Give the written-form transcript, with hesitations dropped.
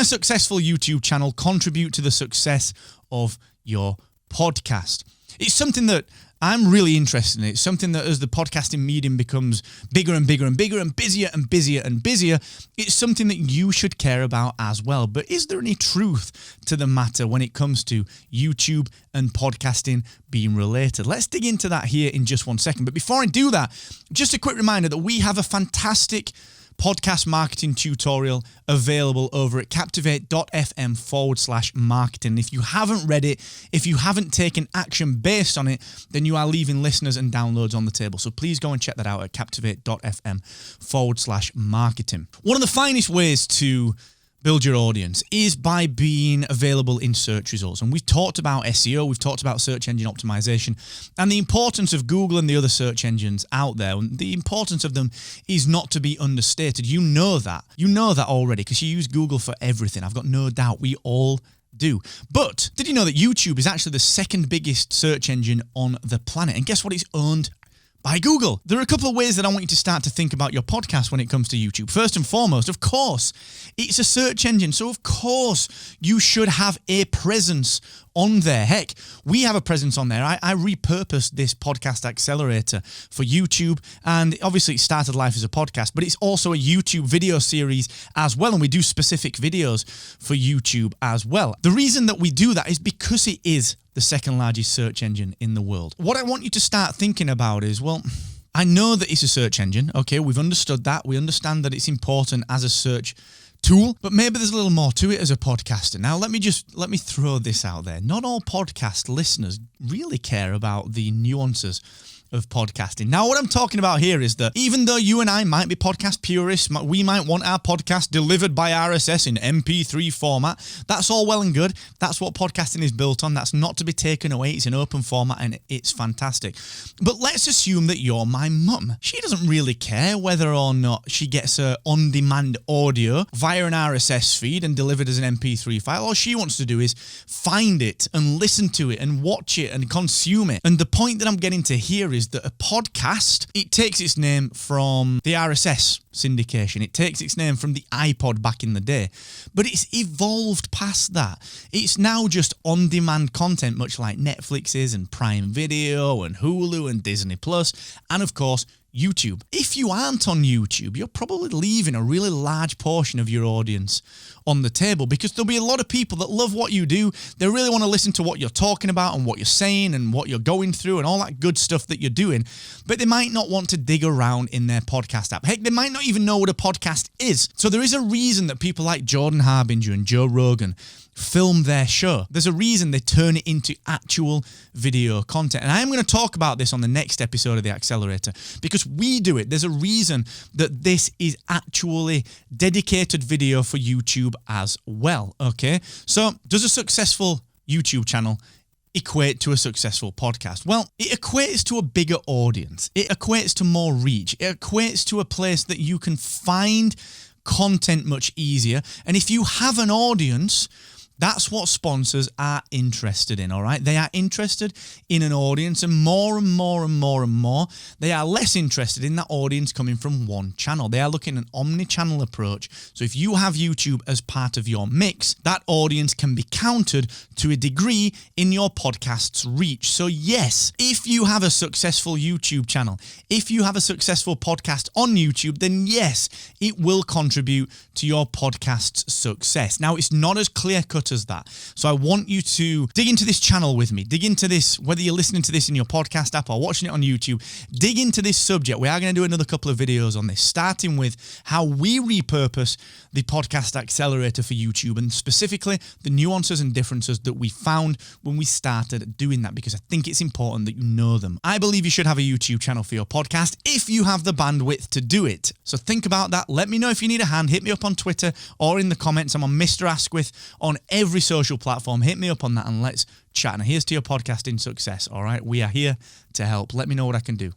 a successful YouTube channel contribute to the success of your podcast? It's something that I'm really interested in. It's something that as the podcasting medium becomes bigger and bigger and bigger and busier and busier and busier, it's something that you should care about as well. But is there any truth to the matter when it comes to YouTube and podcasting being related? Let's dig into that here in just 1 second. But before I do that, just a quick reminder that we have a fantastic podcast marketing tutorial available over at captivate.fm/marketing. If you haven't read it, if you haven't taken action based on it, then you are leaving listeners and downloads on the table. So please go and check that out at captivate.fm/marketing. One of the finest ways to build your audience is by being available in search results. And we've talked about SEO, we've talked about search engine optimization, and the importance of Google and the other search engines out there. And the importance of them is not to be understated. You know that. You know that already because you use Google for everything. I've got no doubt we all do. But did you know that YouTube is actually the second biggest search engine on the planet? And guess what? It's owned by Google. There are a couple of ways that I want you to start to think about your podcast when it comes to YouTube. First and foremost, of course, it's a search engine. So of course, you should have a presence on there. Heck, we have a presence on there. I repurposed this Podcast Accelerator for YouTube, and obviously it started life as a podcast, but it's also a YouTube video series as well, and we do specific videos for YouTube as well. The reason that we do that is because it is the second largest search engine in the world. What I want you to start thinking about is, well, I know that it's a search engine. Okay, we've understood that. We understand that it's important as a search tool, but maybe there's a little more to it as a podcaster. Now, let me throw this out there. Not all podcast listeners really care about the nuances of podcasting. Now, what I'm talking about here is that even though you and I might be podcast purists, we might want our podcast delivered by RSS in MP3 format. That's all well and good. That's what podcasting is built on. That's not to be taken away. It's an open format and it's fantastic. But let's assume that you're my mum. She doesn't really care whether or not she gets her on-demand audio via an RSS feed and delivered as an MP3 file. All she wants to do is find it and listen to it and watch it and consume it. And the point that I'm getting to here is that a podcast, it takes its name from the RSS syndication. It takes its name from the iPod back in the day, but it's evolved past that. It's now just on-demand content, much like Netflix is and Prime Video and Hulu and Disney Plus, and of course, YouTube. If you aren't on YouTube, you're probably leaving a really large portion of your audience on the table because there'll be a lot of people that love what you do. They really want to listen to what you're talking about and what you're saying and what you're going through and all that good stuff that you're doing, but they might not want to dig around in their podcast app. Heck, they might not even know what a podcast is. So there is a reason that people like Jordan Harbinger and Joe Rogan film their show. There's a reason they turn it into actual video content. And I am going to talk about this on the next episode of the Accelerator because we do it. There's a reason that this is actually dedicated video for YouTube as well. Okay. So does a successful YouTube channel equate to a successful podcast? Well, it equates to a bigger audience. It equates to more reach. It equates to a place that you can find content much easier. And if you have an audience, that's what sponsors are interested in, all right? They are interested in an audience, and more and more and more and more, they are less interested in that audience coming from one channel. They are looking at an omni-channel approach. So if you have YouTube as part of your mix, that audience can be counted to a degree in your podcast's reach. So yes, if you have a successful YouTube channel, if you have a successful podcast on YouTube, then yes, it will contribute to your podcast's success. Now, it's not as clear-cut as that. So I want you to dig into this channel with me. Dig into this, whether you're listening to this in your podcast app or watching it on YouTube, dig into this subject. We are going to do another couple of videos on this, starting with how we repurpose the Podcast Accelerator for YouTube and specifically the nuances and differences that we found when we started doing that, because I think it's important that you know them. I believe you should have a YouTube channel for your podcast if you have the bandwidth to do it. So think about that. Let me know if you need a hand. Hit me up on Twitter or in the comments. I'm on Mr. Asquith on every social platform. Hit me up on that and let's chat. And here's to your podcasting success. All right. We are here to help. Let me know what I can do.